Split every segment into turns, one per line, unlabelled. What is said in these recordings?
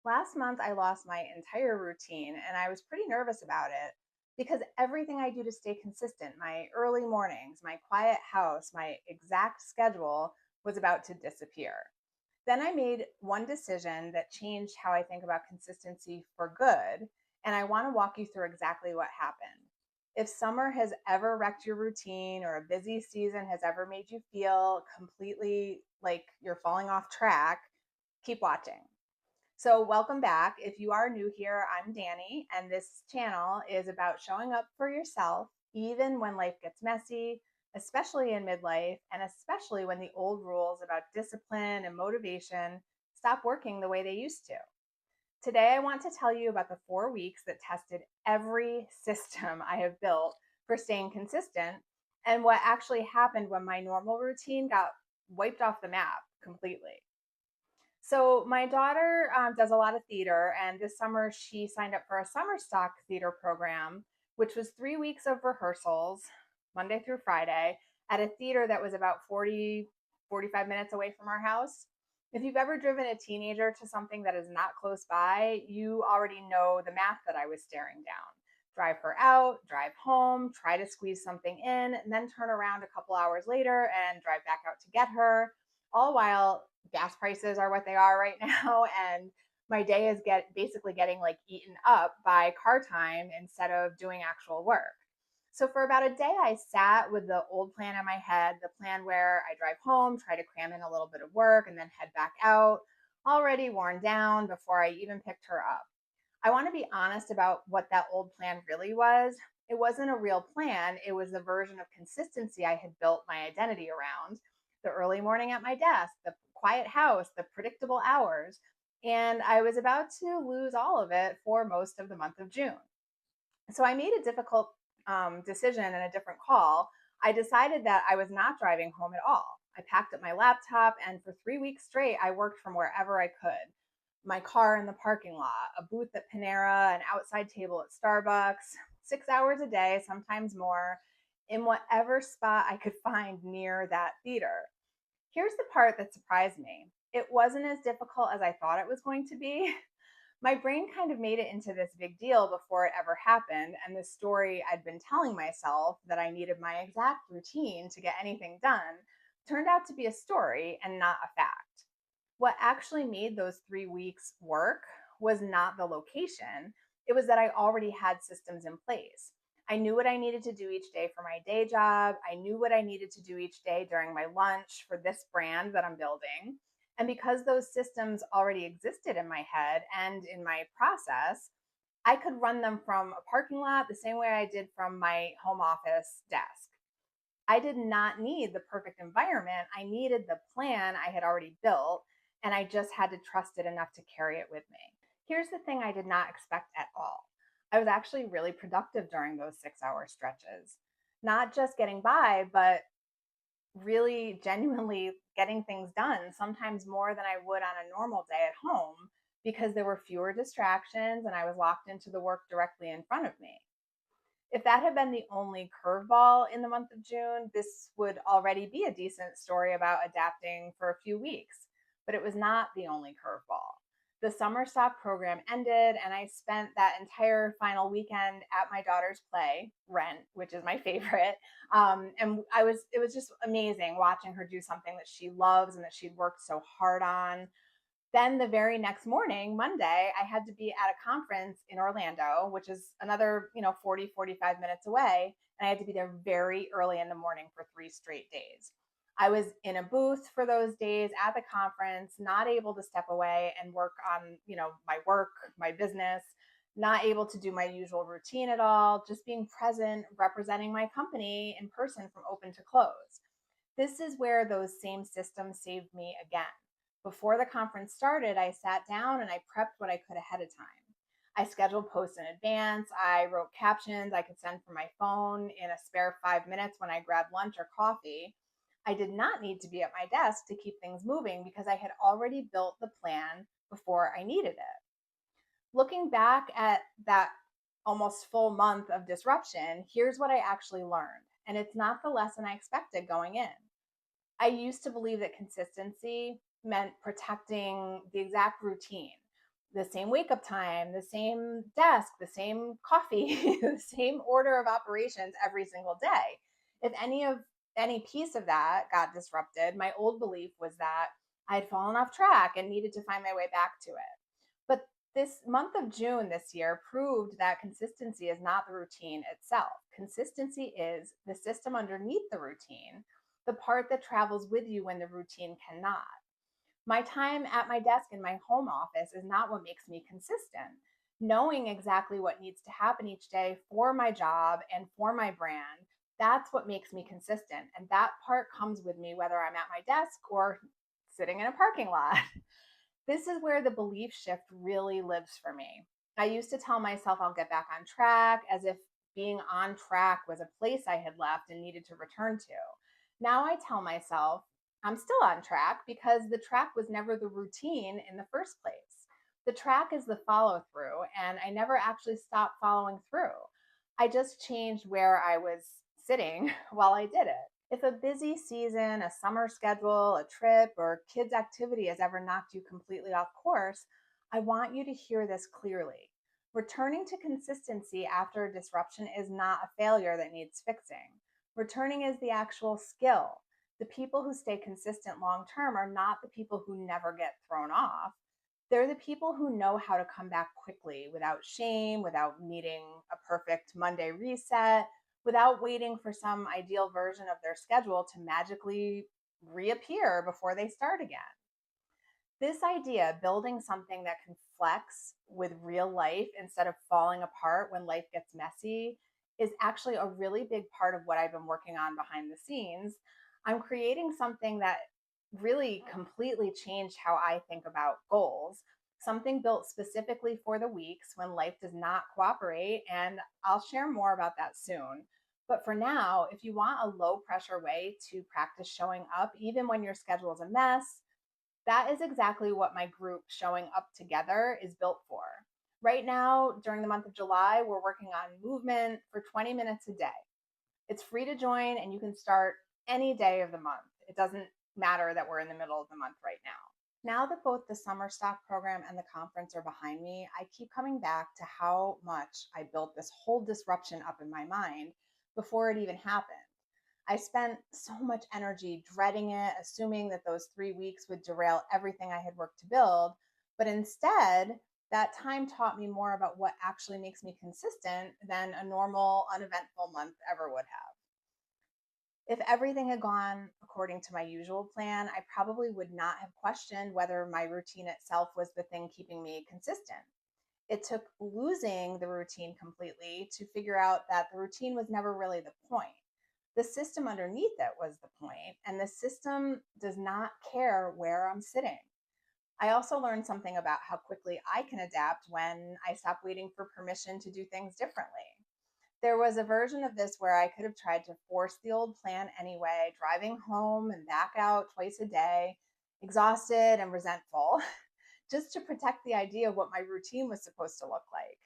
Last month, I lost my entire routine and I was pretty nervous about it because everything I do to stay consistent, my early mornings, my quiet house, my exact schedule was about to disappear. Then I made one decision that changed how I think about consistency for good. And I want to walk you through exactly what happened. If summer has ever wrecked your routine or a busy season has ever made you feel completely like you're falling off track, keep watching. So, welcome back. If you are new here, I'm Danny, and this channel is about showing up for yourself, even when life gets messy, especially in midlife, and especially when the old rules about discipline and motivation stop working the way they used to. Today, I want to tell you about the 4 weeks that tested every system I have built for staying consistent and what actually happened when my normal routine got wiped off the map completely. So my daughter does a lot of theater, and this summer she signed up for a summer stock theater program, which was 3 weeks of rehearsals, Monday through Friday, at a theater that was about 45 minutes away from our house. If you've ever driven a teenager to something that is not close by, you already know the math that I was staring down. Drive her out, drive home, try to squeeze something in, and then turn around a couple hours later and drive back out to get her, all while gas prices are what they are right now, and my day is basically getting like eaten up by car time instead of doing actual work. So for about a day I sat with the old plan in my head, the plan where I drive home, try to cram in a little bit of work, and then head back out, already worn down before I even picked her up. I want to be honest about what that old plan really was. It wasn't a real plan, it was the version of consistency I had built my identity around: the early morning at my desk, the quiet house, the predictable hours. And I was about to lose all of it for most of the month of June. So I made a difficult decision and a different call. I decided that I was not driving home at all. I packed up my laptop, and for 3 weeks straight, I worked from wherever I could: my car in the parking lot, a booth at Panera, an outside table at Starbucks, 6 hours a day, sometimes more, in whatever spot I could find near that theater. Here's the part that surprised me: it wasn't as difficult as I thought it was going to be. My brain kind of made it into this big deal before it ever happened, and the story I'd been telling myself, that I needed my exact routine to get anything done, turned out to be a story and not a fact. What actually made those 3 weeks work was not the location, it was that I already had systems in place. I knew what I needed to do each day for my day job. I knew what I needed to do each day during my lunch for this brand that I'm building. And because those systems already existed in my head and in my process, I could run them from a parking lot the same way I did from my home office desk. I did not need the perfect environment. I needed the plan I had already built, and I just had to trust it enough to carry it with me. Here's the thing I did not expect at all: I was actually really productive during those 6 hour stretches. Not just getting by, but really genuinely getting things done, sometimes more than I would on a normal day at home, because there were fewer distractions and I was locked into the work directly in front of me. If that had been the only curveball in the month of June, this would already be a decent story about adapting for a few weeks. But it was not the only curveball. The summer stock program ended, and I spent that entire final weekend at my daughter's play, Rent, which is my favorite. And it was just amazing watching her do something that she loves and that she'd worked so hard on. Then the very next morning, Monday, I had to be at a conference in Orlando, which is another, 45 minutes away. And I had to be there very early in the morning for 3 straight days. I was in a booth for those days at the conference, not able to step away and work on, my work, my business, not able to do my usual routine at all, just being present, representing my company in person from open to close. This is where those same systems saved me again. Before the conference started, I sat down and I prepped what I could ahead of time. I scheduled posts in advance. I wrote captions I could send from my phone in a spare 5 minutes when I grabbed lunch or coffee. I did not need to be at my desk to keep things moving because I had already built the plan before I needed it. Looking back at that almost full month of disruption, here's what I actually learned. And it's not the lesson I expected going in. I used to believe that consistency meant protecting the exact routine, the same wake up time, the same desk, the same coffee, the same order of operations every single day. If any piece of that got disrupted, my old belief was that I had fallen off track and needed to find my way back to it. But this month of June this year proved that consistency is not the routine itself. Consistency is the system underneath the routine, the part that travels with you when the routine cannot. My time at my desk in my home office is not what makes me consistent. Knowing exactly what needs to happen each day for my job and for my brand, that's what makes me consistent. And that part comes with me whether I'm at my desk or sitting in a parking lot. This is where the belief shift really lives for me. I used to tell myself I'll get back on track as if being on track was a place I had left and needed to return to. Now I tell myself I'm still on track because the track was never the routine in the first place. The track is the follow through, and I never actually stopped following through. I just changed where I was sitting while I did it. If a busy season, a summer schedule, a trip, or kids' activity has ever knocked you completely off course, I want you to hear this clearly. Returning to consistency after a disruption is not a failure that needs fixing. Returning is the actual skill. The people who stay consistent long term are not the people who never get thrown off. They're the people who know how to come back quickly without shame, without needing a perfect Monday reset, without waiting for some ideal version of their schedule to magically reappear before they start again. This idea, building something that can flex with real life instead of falling apart when life gets messy, is actually a really big part of what I've been working on behind the scenes. I'm creating something that really completely changed how I think about goals, something built specifically for the weeks when life does not cooperate. And I'll share more about that soon. But for now, if you want a low pressure way to practice showing up, even when your schedule is a mess, that is exactly what my group Showing Up Together is built for. Right now, during the month of July, we're working on movement for 20 minutes a day. It's free to join and you can start any day of the month. It doesn't matter that we're in the middle of the month right now. Now that both the summer stock program and the conference are behind me, I keep coming back to how much I built this whole disruption up in my mind before it even happened. I spent so much energy dreading it, assuming that those 3 weeks would derail everything I had worked to build. But instead, that time taught me more about what actually makes me consistent than a normal, uneventful month ever would have. If everything had gone according to my usual plan, I probably would not have questioned whether my routine itself was the thing keeping me consistent. It took losing the routine completely to figure out that the routine was never really the point. The system underneath it was the point, and the system does not care where I'm sitting. I also learned something about how quickly I can adapt when I stop waiting for permission to do things differently. There was a version of this where I could have tried to force the old plan anyway, driving home and back out twice a day, exhausted and resentful, just to protect the idea of what my routine was supposed to look like.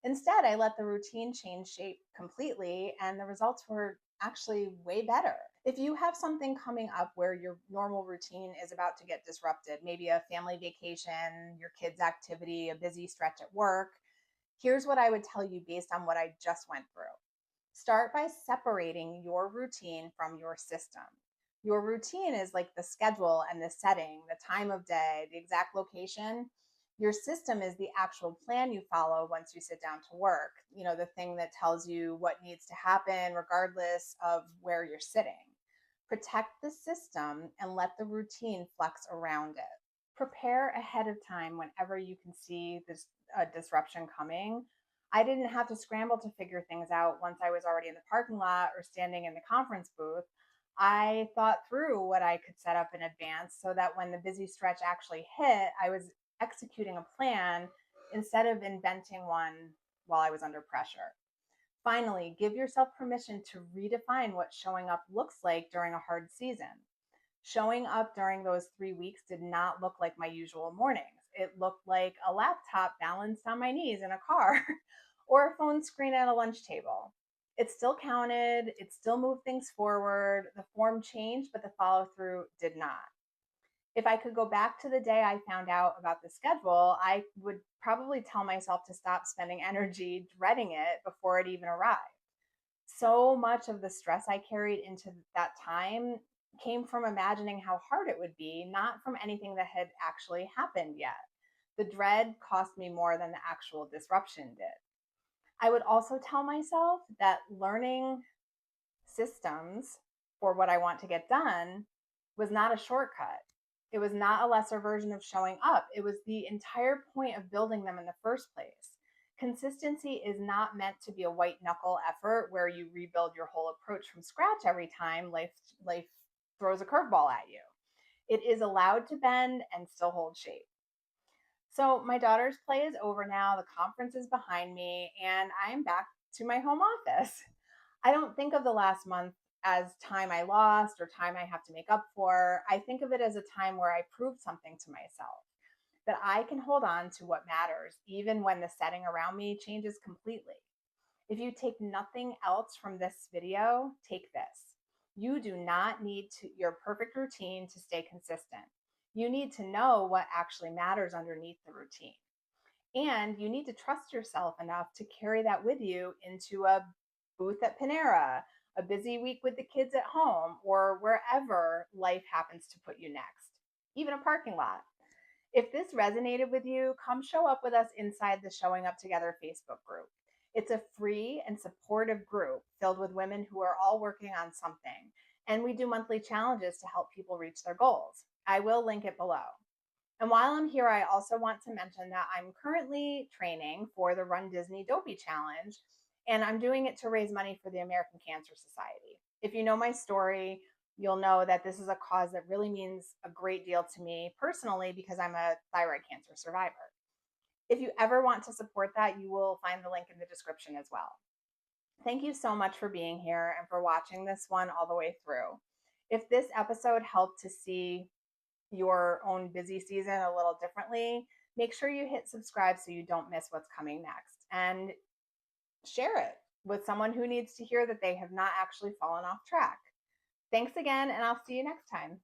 Instead, I let the routine change shape completely, and the results were actually way better. If you have something coming up where your normal routine is about to get disrupted, maybe a family vacation, your kids' activity, a busy stretch at work, here's what I would tell you based on what I just went through. Start by separating your routine from your system. Your routine is like the schedule and the setting, the time of day, the exact location. Your system is the actual plan you follow once you sit down to work, the thing that tells you what needs to happen regardless of where you're sitting. Protect the system and let the routine flex around it. Prepare ahead of time whenever you can see this disruption coming. I didn't have to scramble to figure things out once I was already in the parking lot or standing in the conference booth. I thought through what I could set up in advance so that when the busy stretch actually hit, I was executing a plan instead of inventing one while I was under pressure. Finally, give yourself permission to redefine what showing up looks like during a hard season. Showing up during those 3 weeks did not look like my usual mornings. It looked like a laptop balanced on my knees in a car or a phone screen at a lunch table. It still counted, it still moved things forward. The form changed, but the follow through did not. If I could go back to the day I found out about the schedule, I would probably tell myself to stop spending energy dreading it before it even arrived. So much of the stress I carried into that time came from imagining how hard it would be, not from anything that had actually happened yet. The dread cost me more than the actual disruption did. I would also tell myself that learning systems for what I want to get done was not a shortcut. It was not a lesser version of showing up. It was the entire point of building them in the first place. Consistency is not meant to be a white knuckle effort where you rebuild your whole approach from scratch every time life throws a curveball at you. It is allowed to bend and still hold shape. So, my daughter's play is over now, the conference is behind me, and I am back to my home office. I don't think of the last month as time I lost or time I have to make up for. I think of it as a time where I proved something to myself, that I can hold on to what matters, even when the setting around me changes completely. If you take nothing else from this video, take this. You do not need your perfect routine to stay consistent. You need to know what actually matters underneath the routine. And you need to trust yourself enough to carry that with you into a booth at Panera, a busy week with the kids at home, or wherever life happens to put you next, even a parking lot. If this resonated with you, come show up with us inside the Showing Up Together Facebook group. It's a free and supportive group filled with women who are all working on something, and we do monthly challenges to help people reach their goals. I will link it below. And while I'm here, I also want to mention that I'm currently training for the Run Disney Dopey Challenge, and I'm doing it to raise money for the American Cancer Society. If you know my story, you'll know that this is a cause that really means a great deal to me personally because I'm a thyroid cancer survivor. If you ever want to support that, you will find the link in the description as well. Thank you so much for being here and for watching this one all the way through. If this episode helped to see your own busy season a little differently, make sure you hit subscribe so you don't miss what's coming next. And share it with someone who needs to hear that they have not actually fallen off track. Thanks again, and I'll see you next time.